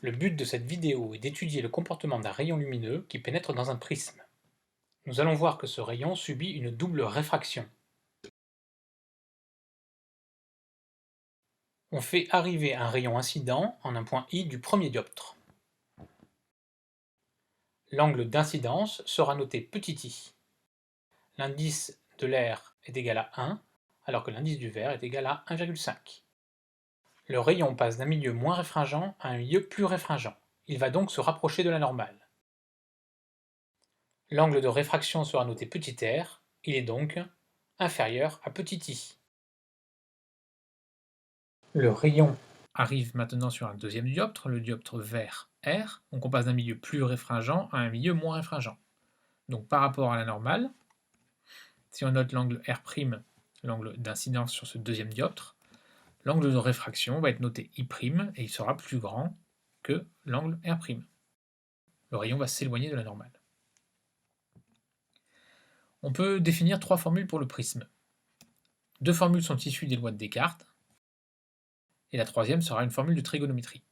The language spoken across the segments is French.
Le but de cette vidéo est d'étudier le comportement d'un rayon lumineux qui pénètre dans un prisme. Nous allons voir que ce rayon subit une double réfraction. On fait arriver un rayon incident en un point I du premier dioptre. L'angle d'incidence sera noté petit i. L'indice de l'air est égal à 1, alors que l'indice du verre est égal à 1,5. Le rayon passe d'un milieu moins réfringent à un milieu plus réfringent. Il va donc se rapprocher de la normale. L'angle de réfraction sera noté petit r, il est donc inférieur à petit i. Le rayon arrive maintenant sur un deuxième dioptre, le dioptre vert R, donc on passe d'un milieu plus réfringent à un milieu moins réfringent. Donc par rapport à la normale, si on note l'angle R', l'angle d'incidence sur ce deuxième dioptre, l'angle de réfraction va être noté I' et il sera plus grand que l'angle R'. Le rayon va s'éloigner de la normale. On peut définir trois formules pour le prisme. Deux formules sont issues des lois de Descartes, et la troisième sera une formule de trigonométrie.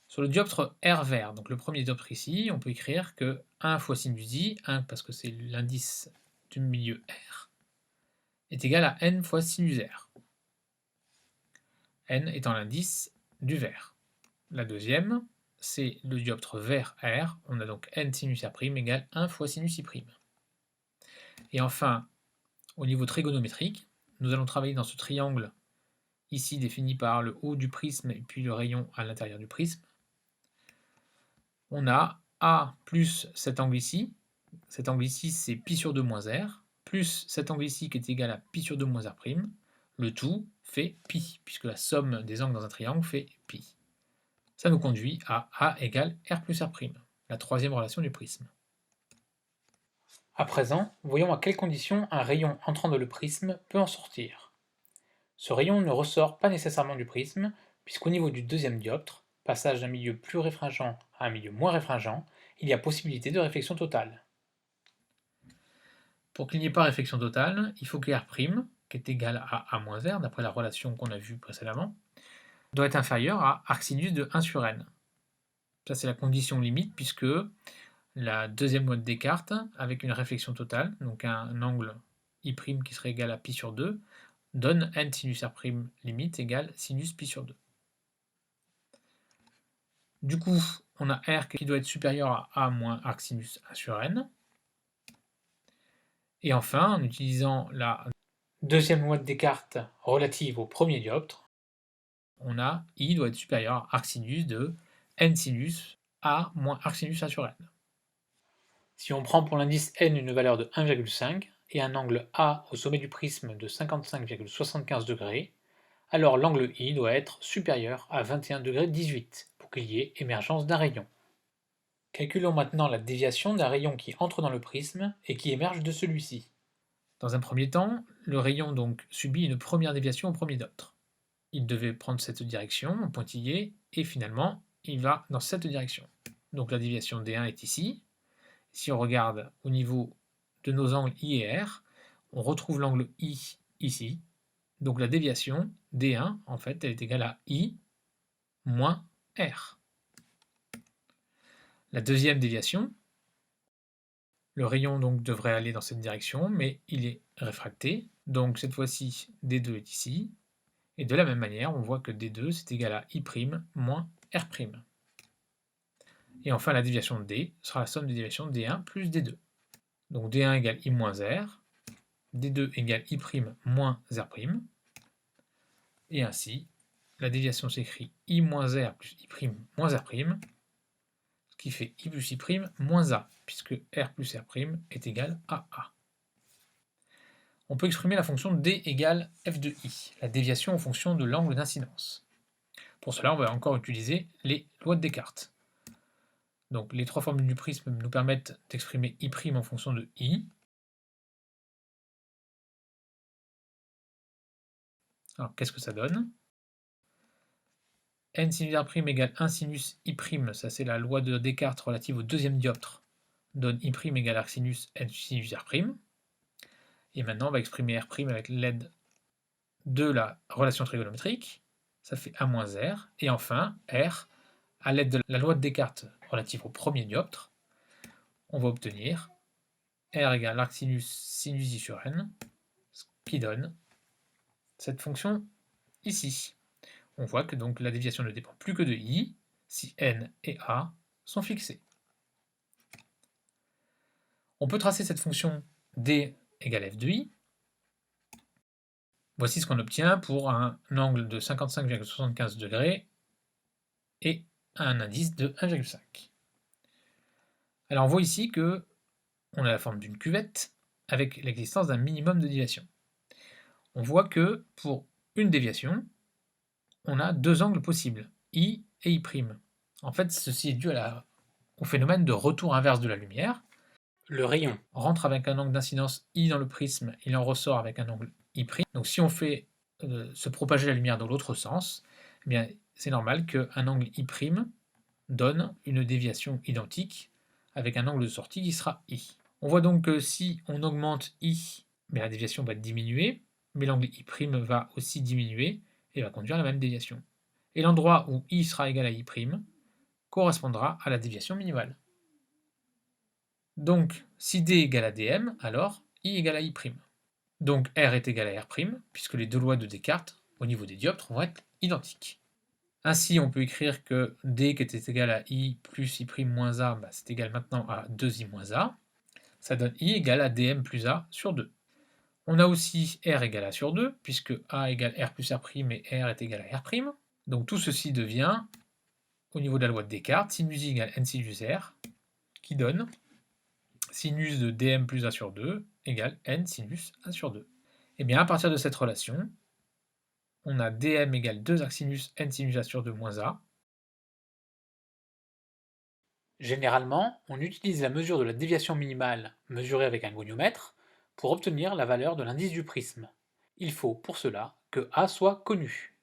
Sur le dioptre R vert, donc le premier dioptre ici, on peut écrire que 1 fois sinus i, 1 parce que c'est l'indice du milieu R, est égal à n fois sinus R. N étant l'indice du vert. La deuxième, c'est le dioptre vert R, on a donc n sinus R' égale 1 fois sinus I'. Et enfin, au niveau trigonométrique, nous allons travailler dans ce triangle ici défini par le haut du prisme et puis le rayon à l'intérieur du prisme. On a A plus cet angle ici c'est pi sur 2 moins R, plus cet angle ici qui est égal à pi sur 2 moins R', le tout fait pi, puisque la somme des angles dans un triangle fait pi. Ça nous conduit à A égale R plus R', la troisième relation du prisme. À présent, voyons à quelles conditions un rayon entrant dans le prisme peut en sortir. Ce rayon ne ressort pas nécessairement du prisme, puisqu'au niveau du deuxième dioptre, passage d'un milieu plus réfringent à un milieu moins réfringent, il y a possibilité de réflexion totale. Pour qu'il n'y ait pas réflexion totale, il faut que R', qui est égal à A moins R, d'après la relation qu'on a vue précédemment, doit être inférieur à arcsinus de 1 sur n. Ça, c'est la condition limite, puisque la deuxième loi de Descartes, avec une réflexion totale, donc un angle I' qui serait égal à pi sur 2, donne n sinus R' limite égale sinus pi sur 2. Du coup, on a R qui doit être supérieur à A moins arcsinus 1 sur n. Et enfin, en utilisant la deuxième loi de Descartes relative au premier dioptre, on a I doit être supérieur à arcsinus de n sinus A moins arcsinus A sur n. Si on prend pour l'indice n une valeur de 1,5 et un angle A au sommet du prisme de 55,75 degrés, alors l'angle I doit être supérieur à 21,18 pour qu'il y ait émergence d'un rayon. Calculons maintenant la déviation d'un rayon qui entre dans le prisme et qui émerge de celui-ci. Dans un premier temps, le rayon donc subit une première déviation au premier dioptre. Il devait prendre cette direction, en pointillé, et finalement, il va dans cette direction. Donc la déviation D1 est ici. Si on regarde au niveau de nos angles I et R, on retrouve l'angle I ici. Donc la déviation D1, en fait, elle est égale à I moins R. La deuxième déviation, le rayon donc devrait aller dans cette direction, mais il est réfracté. Donc cette fois-ci, D2 est ici. Et de la même manière, on voit que D2 c'est égal à I' moins R'. Et enfin, la déviation de D sera la somme des déviations de D1 plus D2. Donc D1 égale I moins R, D2 égale I' moins R'. Et ainsi, la déviation s'écrit I moins R plus I' moins R', ce qui fait I plus I' moins A, puisque R plus R' est égal à A. On peut exprimer la fonction D égale f de I, la déviation en fonction de l'angle d'incidence. Pour cela, on va encore utiliser les lois de Descartes. Donc les trois formules du prisme nous permettent d'exprimer I' en fonction de I. Alors qu'est-ce que ça donne? N sinus R' égale 1 sinus I', ça c'est la loi de Descartes relative au deuxième dioptre, donne I' égale arcsinus N sinus R'. Et maintenant on va exprimer R' avec l'aide de la relation trigonométrique, ça fait A moins R, et enfin R à l'aide de la loi de Descartes relative au premier dioptre, on va obtenir R égale arc sinus I sur N, ce qui donne cette fonction ici. On voit que donc la déviation ne dépend plus que de I si N et A sont fixés. On peut tracer cette fonction D égale f de I. Voici ce qu'on obtient pour un angle de 55,75 degrés et un indice de 1,5. Alors on voit ici que on a la forme d'une cuvette avec l'existence d'un minimum de déviation. On voit que pour une déviation, on a deux angles possibles, I et I'. En fait, ceci est dû au phénomène de retour inverse de la lumière. Le rayon rentre avec un angle d'incidence I dans le prisme, il en ressort avec un angle I'. Donc si on fait se propager la lumière dans l'autre sens, eh bien c'est normal qu'un angle I' donne une déviation identique avec un angle de sortie qui sera I. On voit donc que si on augmente I, la déviation va diminuer, mais l'angle I' va aussi diminuer et va conduire à la même déviation. Et l'endroit où I sera égal à I' correspondra à la déviation minimale. Donc, si D égale à dm, alors I égale à I'. Donc R est égal à R', puisque les deux lois de Descartes, au niveau des dioptres, vont être identiques. Ainsi, on peut écrire que D qui était égal à I plus I' moins A, c'est égal maintenant à 2I moins A. Ça donne I égale à dm plus A sur 2. On a aussi R égale A sur 2, puisque A égale R plus R' et R est égal à R'. Donc tout ceci devient, au niveau de la loi de Descartes, sinus I égale N sinus R, qui donne sinus de dm plus A sur 2 égale N sinus A sur 2. Et bien à partir de cette relation, on a dm égale 2 arc sinus N sinus A sur 2 moins A. Généralement, on utilise la mesure de la déviation minimale mesurée avec un goniomètre pour obtenir la valeur de l'indice du prisme. Il faut pour cela que A soit connu.